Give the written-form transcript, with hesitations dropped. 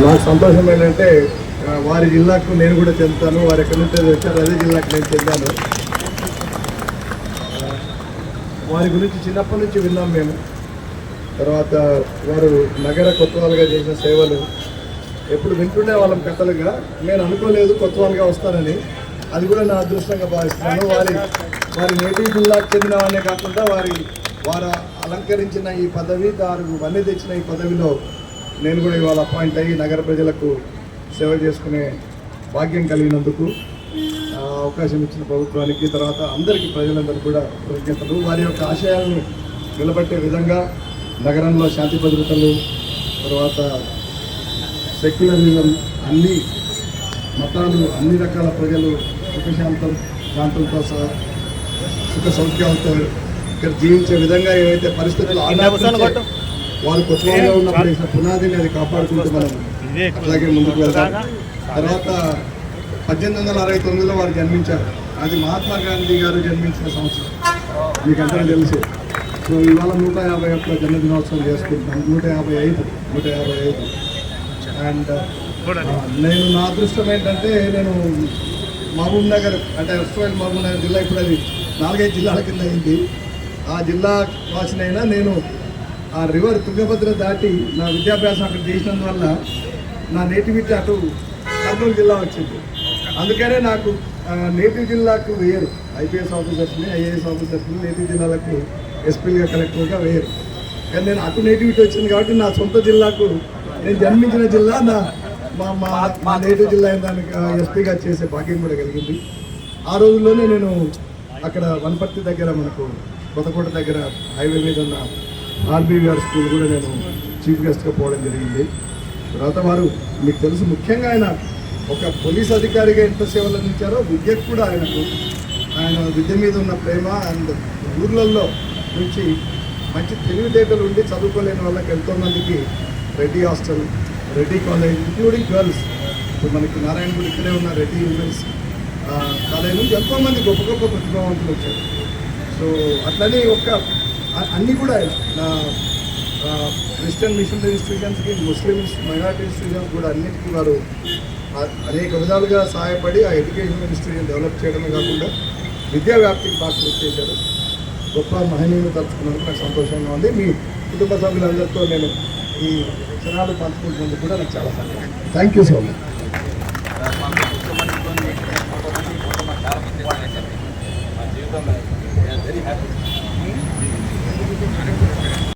నాకు సంతోషం ఏంటంటే వారి జిల్లాకు నేను కూడా చెందుతాను. వారు ఎక్కడి నుంచి వచ్చారు అదే జిల్లాకు నేను చెందాను. వారి గురించి చిన్నప్పటి నుంచి విన్నాం మేము. తర్వాత వారు నగర కొత్తవాలుగా చేసిన సేవలు ఎప్పుడు వింటుండే వాళ్ళం కథలుగా. నేను అనుకోలేదు కొత్తవాలుగా వస్తానని. అది కూడా నా అదృష్టంగా భావిస్తున్నాను. వారి నేటివ్ జిల్లాకు చెందిన వాళ్ళే కాకుండా వారు అలంకరించిన ఈ పదవి, వన్నీ తెచ్చిన ఈ పదవిలో నేను కూడా ఇవాళ అపాయింట్ అయ్యి నగర ప్రజలకు సేవ చేసుకునే భాగ్యం కలిగినందుకు అవకాశం ఇచ్చిన ప్రభుత్వానికి, తర్వాత అందరికీ ప్రజలందరూ కూడా కృతజ్ఞతలు. వారి యొక్క ఆశయాలను నిలబెట్టే విధంగా నగరంలో శాంతి భద్రతలు, తర్వాత సెక్యులరిజం, అన్ని మతాలు, అన్ని రకాల ప్రజలు శాంతంతో సహా సుఖ సౌఖ్యాలతో ఇక్కడ జీవించే విధంగా ఏవైతే పరిస్థితులు వారు కొత్తగా ఉన్నప్పుడు వేసిన పునాదిని అది కాపాడుకుంటూ మనం అలాగే ముందుకు వెళ్తాం. తర్వాత 1869లో వారు జన్మించారు. అది మహాత్మా గాంధీ గారు జన్మించిన సంవత్సరం, మీకు అందరూ తెలుసు. సో ఇవాళ 151 జన్మదినోత్సవం చేసుకుంటున్నాం. 155. అండ్ నేను నా అదృష్టం ఏంటంటే నేను మహబూబ్ నగర్ అంటే ఎస్వైల్ మహబూబ్ నగర్ జిల్లా, ఇప్పుడు అది 4-5 జిల్లాల కింద అయింది. ఆ జిల్లా వాసినైనా నేను ఆ రివర్ తుంగభద్ర దాటి నా విద్యాభ్యాసం అక్కడ చేసినందువల్ల నా నేటివిటీ అటు కర్నూలు జిల్లా వచ్చింది. అందుకనే నాకు నేటివ్ జిల్లాకు వేయరు. ఐపీఎస్ ఆఫీసర్స్ని, ఐఏఎస్ ఆఫీసర్స్ని నేటివ్ జిల్లాలకు ఎస్పీగా, కలెక్టర్గా వేయరు. కానీ నేను అటు నేటివిటీ వచ్చింది కాబట్టి నా సొంత జిల్లాకు, నేను జన్మించిన జిల్లా మా నేటివ్ జిల్లా దానికి ఎస్పీగా చేసే భాగ్యం కూడా కలిగింది. ఆ రోజుల్లోనే నేను అక్కడ వనపర్తి దగ్గర మనకు కొత్తకోట దగ్గర హైవే మీద ఉన్న ఆర్బీవీఆర్ స్కూల్ కూడా నేను చీఫ్ గెస్ట్గా పోవడం జరిగింది. తర్వాత వారు మీకు తెలుసు, ముఖ్యంగా ఆయన ఒక పోలీస్ అధికారిగా ఎంత సేవలు అందించారో విద్యకు కూడా ఆయన విద్య మీద ఉన్న ప్రేమ అండ్ ఊర్లలో నుంచి మంచి తెలివితేటలు ఉండి చదువుకోలేని వాళ్ళకి ఎంతోమందికి Reddy hostel, Reddy college, including girls, ఇప్పుడు మనకి నారాయణగూడ ఇక్కడే ఉన్న రెడ్డి ఉమెన్స్ కాలేజ్ నుంచి ఎంతోమంది గొప్ప గొప్ప ప్రతిభావంతులు వచ్చారు. సో అట్లనే అన్నీ కూడా క్రిస్టియన్ మిషనరీ ఇన్స్టిట్యూషన్స్కి, ముస్లిమ్స్ మైనారిటీ ఇన్స్టిట్యూషన్స్ కూడా అన్నిటికీ వారు అనేక విధాలుగా సహాయపడి ఆ ఎడ్యుకేషన్ ఇన్స్టిట్యూషన్ డెవలప్ చేయడమే కాకుండా విద్యా వ్యాప్తికి బాగా కృషి చేశారు. గొప్ప మహనీయులు తలుచుకున్నందుకు నాకు సంతోషంగా ఉంది. మీ కుటుంబ సభ్యులందరితో నేను ఈ క్షణాలు పంచుకుంటున్నందుకు కూడా నాకు చాలా సంతోషం. Thank you so much. Very happy.